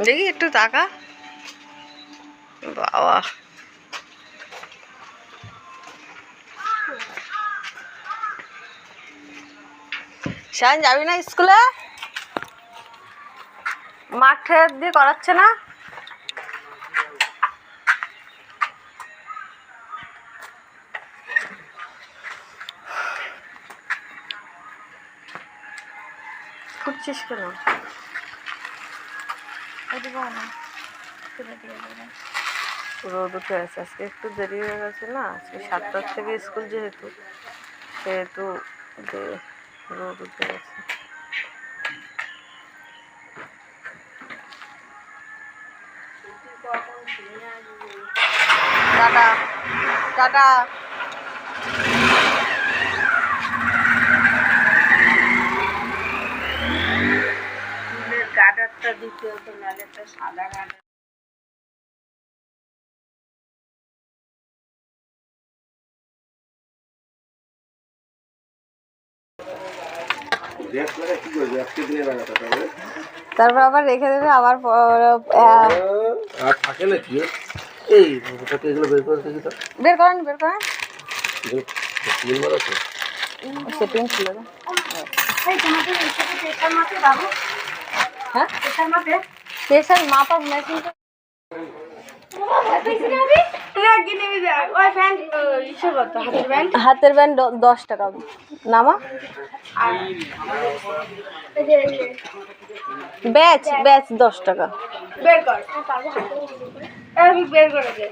দেখি একটু তাকা। বাবা শান যাবি না স্কুলে? মাঠে দিয়ে করাচ্ছে না? খুঁজছিস কেন? রোদ উঠে আছে, আজকে একটু দেরি হয়ে গেছে না, আজকে 7টার থেকে স্কুল যেহেতু সেহেতু রোদ উঠে গেছে। Tata tata. গার্ডারটা দিতে হতো, নাহলে একটা সাদা গার্ডার। তারপর আবার রেখে দেবে, আবার থাকে না কি এই এগুলো বের করে দেখি তো। বের করেন বের করেন। সেটিং ছিল না। হ্যাঁ প্রেশার মাপার মেশিন হাতের ব্যান্ড 10 টাকা নামা। ব্যাচ ব্যাচ 10 টাকা। বের কর, বের করে দে।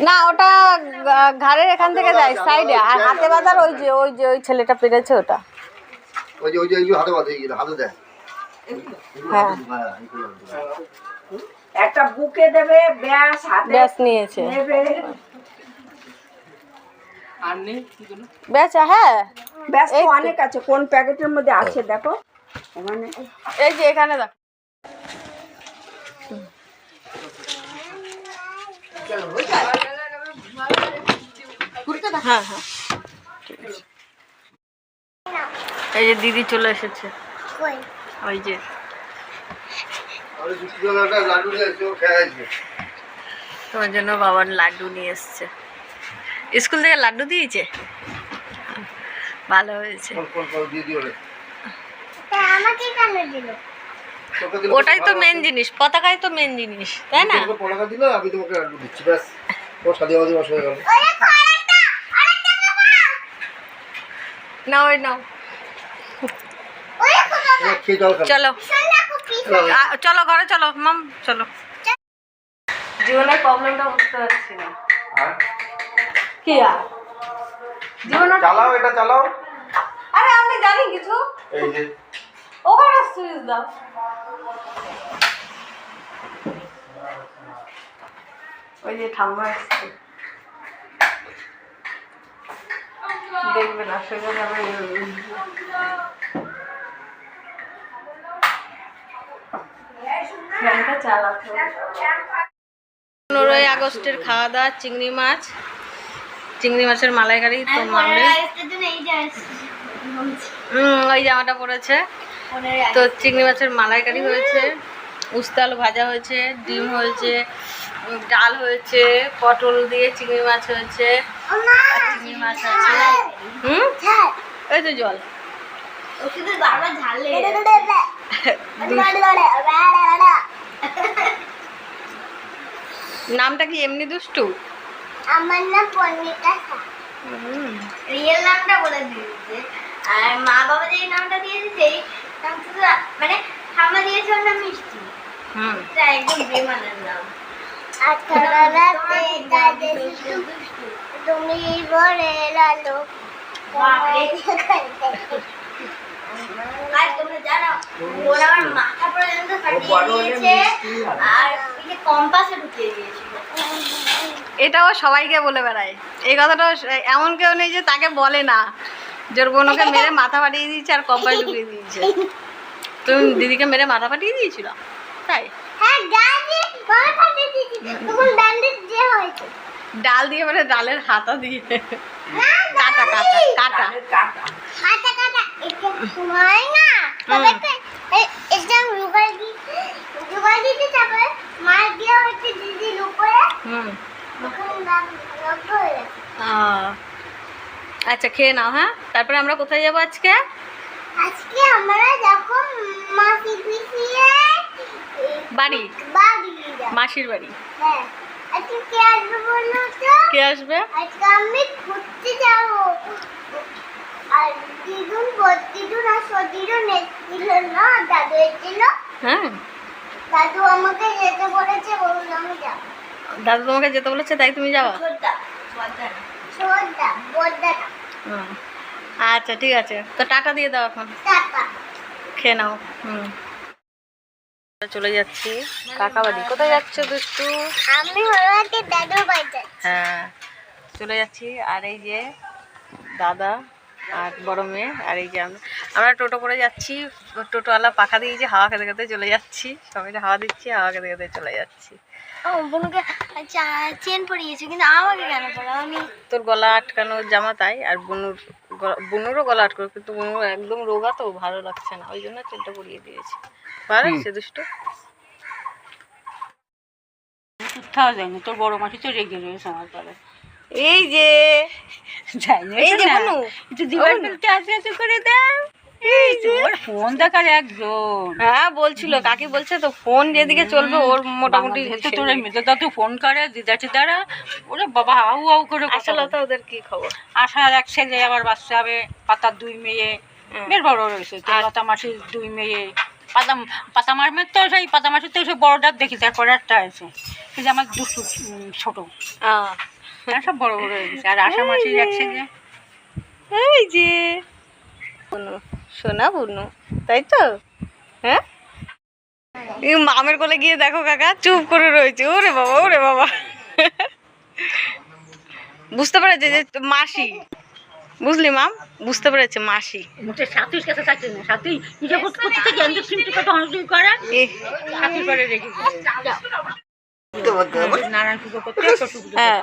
না ওটা ঘাড়ের এখান থেকে যায় সাইডে, আর হাতে বাঁধার ওই ছেলেটা পেরেছে ওটা। হ্যাঁ একটা বুকে দেবে, ব্যাস হাতে ব্যাচ নিয়েছে। নেবে। ব্যাচ হ্যাঁ ব্যাস তো অনেক আছে, কোন প্যাকেটের মধ্যে আছে দেখো ওখানে। এই যে এখানে দেখো। হ্যাঁ হ্যাঁ এই যে দিদি চলে এসেছে, ওই যে তোমার জন্য বাবার লাড্ডু নিয়ে এসছে, স্কুল থেকে লাড্ডু দিয়েছে, ভালো হয়েছে। ওটাই তো মেন জিনিস, পতাকাই তো মেন জিনিস, তাই না? পতাকা দিল, আমি তোমাকে লাড্ডু দিচ্ছি, ব্যাস ও সাদে বাদে বসে গেল। নাও ওই নাও, চলো চলো ঘরে চলো মাম, চলো। জীবনের প্রবলেমটা বুঝতে পারছি না কি আর জীবনের। চালাও এটা চালাও। আরে আমি জানি কিছু, এই যে ওখানে সুইচ দাও। ওই যে ঠাম্মা আসছে, দেখবে না সে যাবে। ফ্যানটা চালাতে 15ই আগস্টের খাওয়া দাওয়া চিংড়ি মাছ, চিংড়ি মাছের মালাইকারি। তো মামলে ওই জামাটা পরেছে। তো চিংড়ি মাছের মালাইকারি হয়েছে, উস্তা আলু ভাজা হয়েছে, ডিম হয়েছে, ডাল হয়েছে, পটল দিয়ে চিংড়ি মাছ হয়েছে, আর চিংড়ি মাছ আছে। এই তো জল। নামটা কি এমনি দুষ্টু? আমার নাম পর্ণিকা, রিয়েল নামটা বলে দিয়েছে, আর মা বাবা যে নামটা দিয়েছে সেই নামটা মানে ঠাম্মা দিয়েছে ওর নাম মিষ্টি। এটা একদম বেমানের নাম। তুমি বলে লালো তোমরা জানো ওরা আমার মাথা পর্যন্ত ফাটিয়ে দিয়েছে, আর কম্পাসে ঢুকিয়ে দিয়েছিল। এটাও সবাইকে বলে বেড়ায় এই কথাটা, এমন কেউ নেই যে তাকে বলে না। জোর বোনকে মেরে মাথা ফাটিয়ে দিয়েছে আর কম্পাস ঢুকিয়ে দিয়েছে। তুমি দিদিকে মেরে মাথা ফাটিয়ে দিয়েছিল? মাথায়? হ্যাঁ ডাল দিয়ে মাথা ফাটিয়ে দিয়েছি তখন ব্যান্ডেজ যে হয়েছে ডাল দিয়ে মানে ডালের হাতা দিয়ে? না কাটা কাটা কাটা কাটা কাটা এটা হয় না তবে এটা রুগাল দিতে তারপরে মার দিয়ে হচ্ছে দিদির উপরে তখন দাগ হয়ে গেছে। আচ্ছা খেয়ে নাও। হ্যাঁ, তারপরে আমরা কোথায় যাবো আজকে? আজকে আমরা যখন মাসি পিছিয়ে বাড়ি, বাড়ি যাব। মাসির বাড়ি। হ্যাঁ আজকে কে আসবে বলো তো? কে আসবে? আজকে আমি ঘুরতে যাব আর দিদুন বদিদুন আর সদিদুন এসেছিল না দাদু এসেছিল হ্যাঁ, দাদু আমাকে যেতে বলেছে বলুন আমি যাব। দাদু তোমাকে যেতে বলেছে তাই তুমি যাবা? বড়দা আচ্ছা ঠিক আছে, তো টাটা দিয়ে দাও এখন, টাটা খেয়ে নাও। চলে যাচ্ছি কাকা বাড়ি। কোথায় যাচ্ছ দুষ্টু? আমি হলাতে দাদুর বাড়িতে হ্যাঁ চলে যাচ্ছি। আর এই যে দাদা আর বড় মেয়ে, আর এই যে আমরা টোটো করে যাচ্ছি। টোটোওয়ালা পাখা দিয়েছে, হাওয়া খেতে খেতে চলে যাচ্ছি। সবাই হাওয়া দিচ্ছি, হাওয়া খেতে খেতে চলে যাচ্ছি। ও বোনকে চেন পরিয়েছে কিন্তু আমাকে কেন পড়া? আমি তোর গলা আটকানো জামা তাই, আর বুনুরও গলা আটকানো, কিন্তু বুনু একদম রোগা তো ভালো লাগছে না, ওই জন্য চেনটা পরিয়ে দিয়েছি। ভালো লাগছে দুষ্টু? কোথাও যায়নি, তোর বড় মাসি তো রেগে রয়েছে আমার পরে। এই যে যাইনি, এই যে বুনু, একটু দিবার ফেলতে আসতে করে দাও। এই তোর ফোন দেখার একজন। হ্যাঁ বলছিল কাকি বলছে তো ফোন যেদিকে চলবে ওর মোটামুটি তোর মেয়েদের দাদু ফোন করে দিদা টিদারা, ওরে বাবা হাউ হাউ করে কথা আসলে বলে। তো ওদের কি খবর? আশার এক ছেলে, আবার বাচ্চা হবে, পাতার 2 মেয়ে, বেশ বড় রয়েছে। তোর লতা মাসির 2 মেয়ে, পাতা মারমের তো সেই পাতা মাসির তো সেই বড়টার দেখি, তারপরে একটা আছে সেই যে আমার দুষ্টু ছোট, সব বড় বড় হয়ে গেছে। আর আশা মাসির এক ছেলে। এই যে বুনু, সোনা বুনু, তাই তো? হ্যাঁ, এই মামের কোলে গিয়ে দেখো কাকা চুপ করে রয়েছে। ওরে বাবা, ওরে বাবা, বুঝতে পেরেছে যে মাসি, বুঝলি মাম, বুঝতে পেরেছে মাসি। মুখে সাথীর কাছে থাকতে না, সাথী নিজে করতে থেকে জ্ঞান সিমটি কত হাসি করে, সাথী করে রেখে নারায়ণ পুজো করতে হ্যাঁ,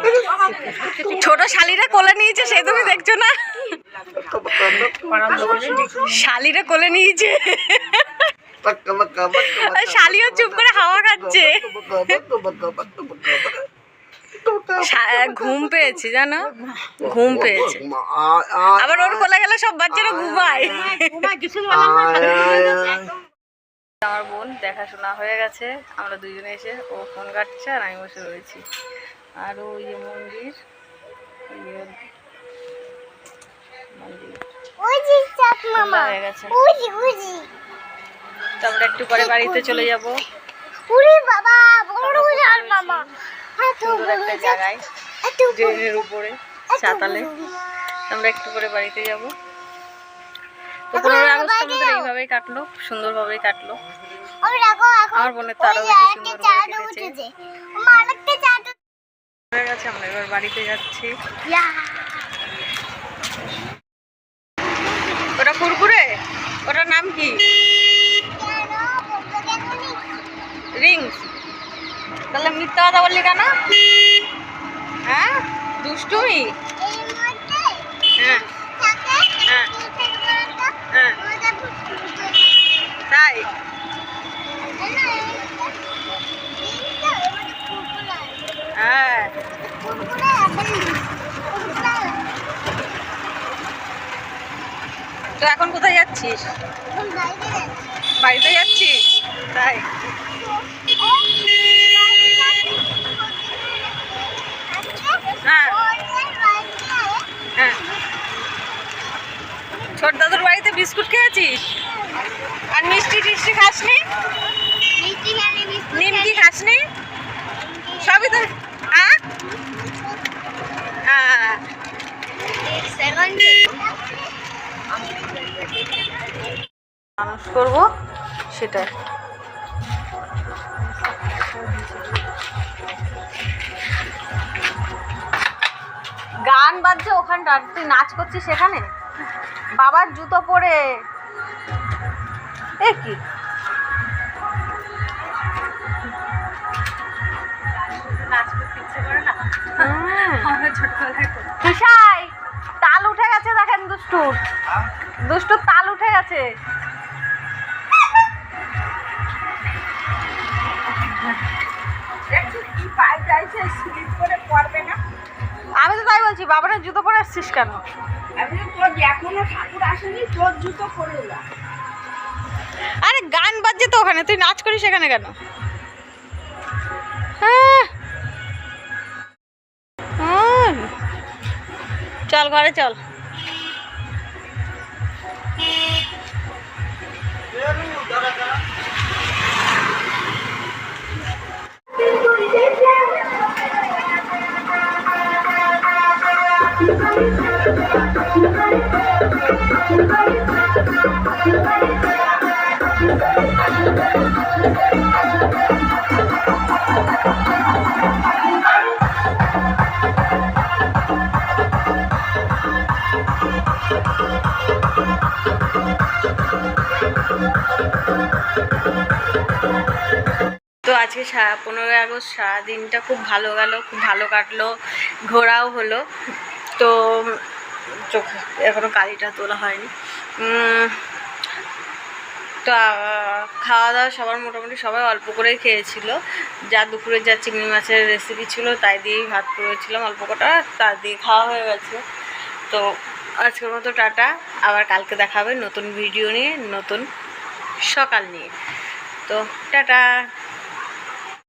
ছোট শালিরা কোলে নিয়েছে, সে তুমি দেখছো না? শালিরা কোলে নিয়েছে, শালিও চুপ করে হাওয়া খাচ্ছে। ঘুম পেয়েছে জানো, ঘুম পেয়েছে। আবার ওর কোলে গেলে সব বাচ্চারা ঘুমায়। আমার বোন দেখাশোনা হয়ে গেছে, আমরা দুজনে এসে, ও ফোন কাটছে আর আমি বসে রয়েছি। আর ওই যে মন্দির, হয়ে গেছে। তো আমরা একটু পরে বাড়িতে চলে যাবো। একটা জায়গায় ট্রেনের উপরে চাতালে, আমরা একটু পরে বাড়িতে যাব। তো 15 আগস্ট আমাদের এইভাবেই কাটলো, সুন্দরভাবেই কাটলো। আমার বোনের তো আরো বেশি সুন্দর কেটেছে। হয়ে গেছে, আমরা এবার বাড়িতে যাচ্ছি। ওটা কুরকুরে, ওটার নাম কি? রিংস। তাহলে মিথ্যা কথা বললি কেন? হ্যাঁ দুষ্টুমি। হ্যাঁ হ্যাঁ হ্যাঁ তাই। হ্যাঁ তো এখন কোথায় যাচ্ছিস? বাড়িতে যাচ্ছিস তাই? হ্যাঁ হ্যাঁ, ছোট দাদুর বাড়িতে বিস্কুট খেয়েছিস আর মিষ্টি টিষ্টি খাসনি? নিমকি খাসনি? সবই তো। হ্যাঁ হ্যাঁ, মানুষ করবো সেটাই। গান বাজছে ওখানটা, তুই নাচ করছিস সেখানে? বাবার জুতো পরে এ কি ইচ্ছে করে না আমরা ছোটবেলায় করতাম। তুষাই তাল উঠে গেছে দেখেন দুষ্টুর, দুষ্টুর তাল উঠে গেছে। কি পায়ে যাইছে স্লিপ করে পড়বে না। আমি তো তাই বলছি, বাবানের জুতো পরে আসছিস কেন? আমি তোর এখনো ঠাকুর আসেনি, তোর জুতো পরে যা। আরে গান বাজছে তো ওখানে, তুই নাচ করিস এখানে কেন? হ্যাঁ। চল ঘরে চল। তো আজকে 15ই আগস্ট সারাদিনটা খুব ভালো গেল, খুব ভালো কাটলো, ঘোরাও হলো। তো চোখ এখনও কালিটা তোলা হয়নি। তো খাওয়া দাওয়া সবার মোটামুটি সবাই অল্প করেই খেয়েছিল। যা দুপুরে যা চিংড়ি মাছের রেসিপি ছিল তাই দিয়েই ভাত করেছিলাম অল্প কটা, তা দিয়ে খাওয়া হয়ে গেছে। তো আজকের মতো টাটা, আবার কালকে দেখা হবে নতুন ভিডিও নিয়ে, নতুন সকাল নিয়ে। তো টাটা।